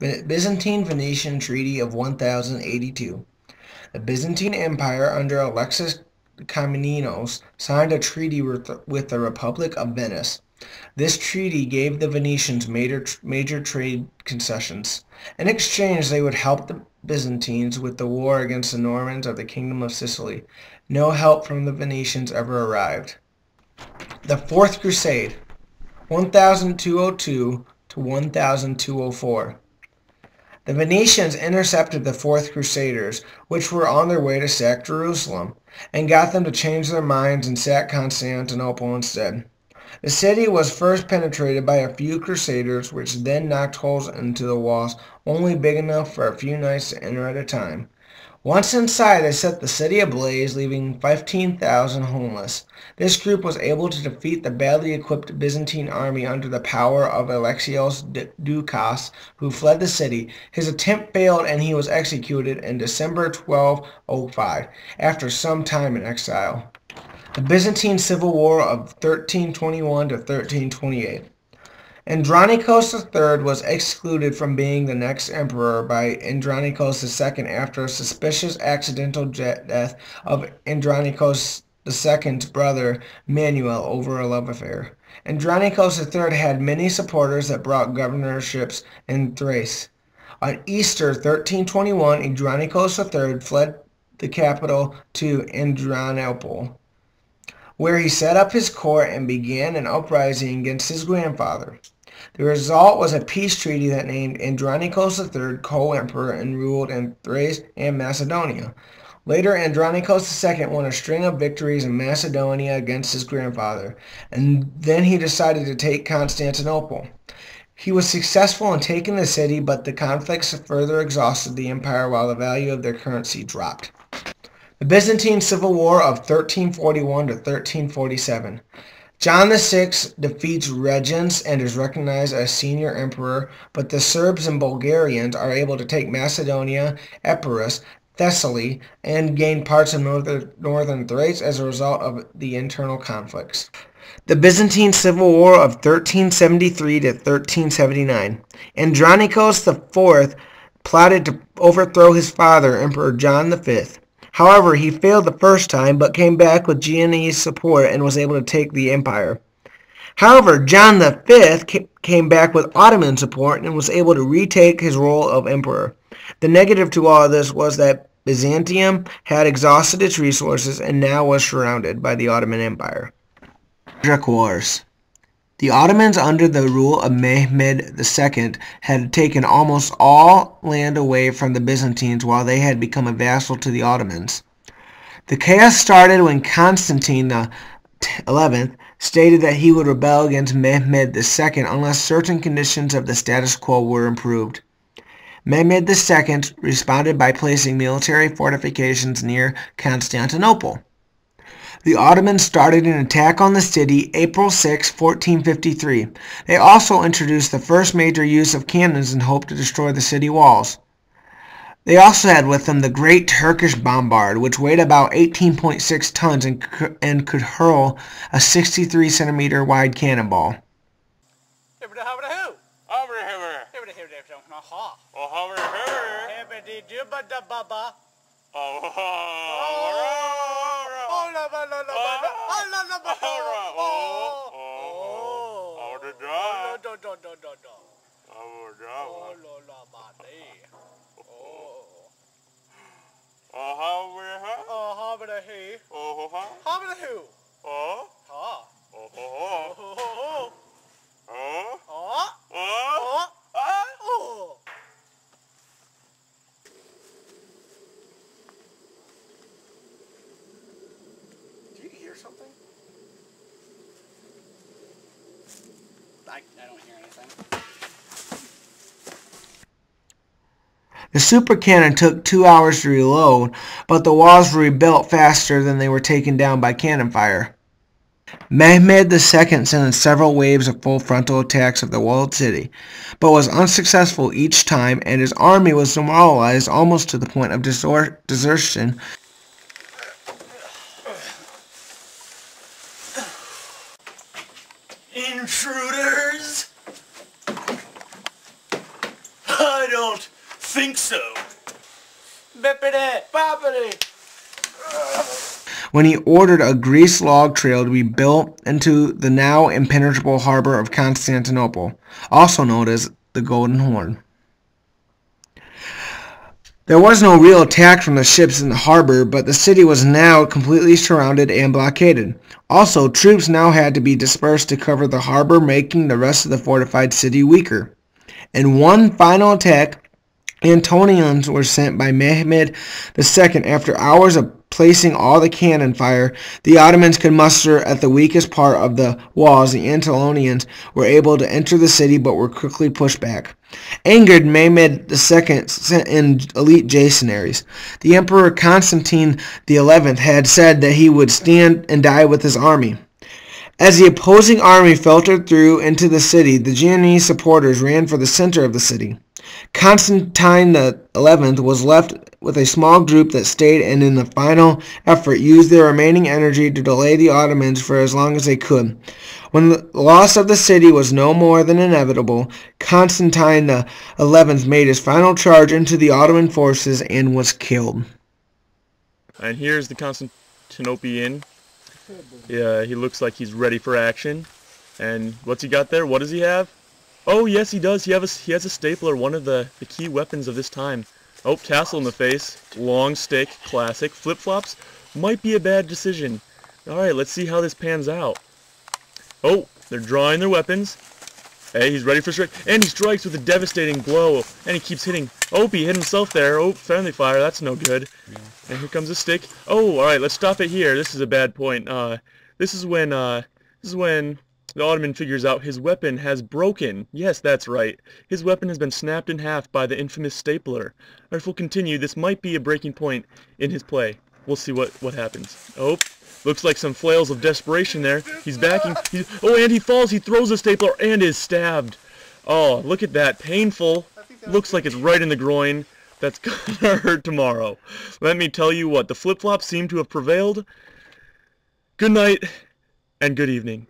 Byzantine-Venetian Treaty of 1082. The Byzantine Empire under Alexis Komnenos signed a treaty with the Republic of Venice. This treaty gave the Venetians major trade concessions. In exchange, they would help the Byzantines with the war against the Normans of the Kingdom of Sicily. No help from the Venetians ever arrived. The Fourth Crusade, 1202 to 1204. The Venetians intercepted the Fourth Crusaders, which were on their way to sack Jerusalem, and got them to change their minds and sack Constantinople instead. The city was first penetrated by a few Crusaders, which then knocked holes into the walls, only big enough for a few knights to enter at a time. Once inside, they set the city ablaze, leaving 15,000 homeless. This group was able to defeat the badly equipped Byzantine army under the power of Alexios Doukas, who fled the city. His attempt failed and he was executed in December 1205, after some time in exile. The Byzantine Civil War of 1321 to 1328. Andronikos III was excluded from being the next emperor by Andronikos II after a suspicious accidental death of Andronikos II's brother Manuel over a love affair. Andronikos III had many supporters that brought governorships in Thrace. On Easter 1321, Andronikos III fled the capital to Adrianople, where he set up his court and began an uprising against his grandfather. The result was a peace treaty that named Andronikos III co-emperor and ruled in Thrace and Macedonia. Later, Andronikos II won a string of victories in Macedonia against his grandfather, and then he decided to take Constantinople. He was successful in taking the city, but the conflicts further exhausted the empire while the value of their currency dropped. The Byzantine Civil War of 1341 to 1347. John VI defeats Regents and is recognized as senior emperor, but the Serbs and Bulgarians are able to take Macedonia, Epirus, Thessaly, and gain parts of northern Thrace as a result of the internal conflicts. The Byzantine Civil War of 1373 to 1379. Andronikos IV plotted to overthrow his father, Emperor John V. However, he failed the first time, but came back with Genoese support and was able to take the empire. However, John V came back with Ottoman support and was able to retake his role of emperor. The negative to all of this was that Byzantium had exhausted its resources and now was surrounded by the Ottoman Empire. Seljuk Wars. The Ottomans, under the rule of Mehmed II, had taken almost all land away from the Byzantines while they had become a vassal to the Ottomans. The chaos started when Constantine XI stated that he would rebel against Mehmed II unless certain conditions of the status quo were improved. Mehmed II responded by placing military fortifications near Constantinople. The Ottomans started an attack on the city April 6, 1453. They also introduced the first major use of cannons in hope to destroy the city walls. They also had with them the Great Turkish Bombard, which weighed about 18.6 tons and could hurl a 63-centimeter wide cannonball. Do you hear something? I don't hear anything. The super cannon took 2 hours to reload, but the walls were rebuilt faster than they were taken down by cannon fire. Mehmed II sent in several waves of full frontal attacks of the walled city, but was unsuccessful each time, and his army was demoralized almost to the point of desertion. Intruders! I don't think so. Bippity boppity. When he ordered a grease log trail to be built into the now impenetrable harbor of Constantinople, also known as the Golden Horn. There was no real attack from the ships in the harbor, but the city was now completely surrounded and blockaded. Also, troops now had to be dispersed to cover the harbor, making the rest of the fortified city weaker. In one final attack, Antonians were sent by Mehmed II. After hours of placing all the cannon fire the Ottomans could muster at the weakest part of the walls, the Antonians were able to enter the city but were quickly pushed back. Angered, Mehmed II sent in elite janissaries. The Emperor Constantine XI had said that he would stand and die with his army. As the opposing army filtered through into the city, the Genoese supporters ran for the center of the city. Constantine XI was left with a small group that stayed and in the final effort used their remaining energy to delay the Ottomans for as long as they could. When the loss of the city was no more than inevitable, Constantine XI made his final charge into the Ottoman forces and was killed. And here's the Constantinopian. Yeah, he looks like he's ready for action. And what's he got there? What does he have? Oh, yes, he does. He has a stapler, one of the key weapons of this time. Oh, tassel in the face. Long stick, classic. Flip-flops might be a bad decision. Alright, let's see how this pans out. Oh, they're drawing their weapons. Hey, he's ready for strike. And he strikes with a devastating blow. And he keeps hitting. Oh, he hit himself there. Oh, friendly fire. That's no good. Yeah. And here comes a stick. Oh, alright, let's stop it here. This is a bad point. This is when the Ottoman figures out his weapon has broken. Yes, that's right. His weapon has been snapped in half by the infamous stapler. Or if we'll continue, this might be a breaking point in his play. We'll see what happens. Oh, looks like some flails of desperation there. He's backing. Oh, and he falls. He throws the stapler and is stabbed. Oh, look at that. Painful. Looks like it's right in the groin. That's gonna hurt tomorrow. Let me tell you what. The flip-flops seem to have prevailed. Good night and good evening.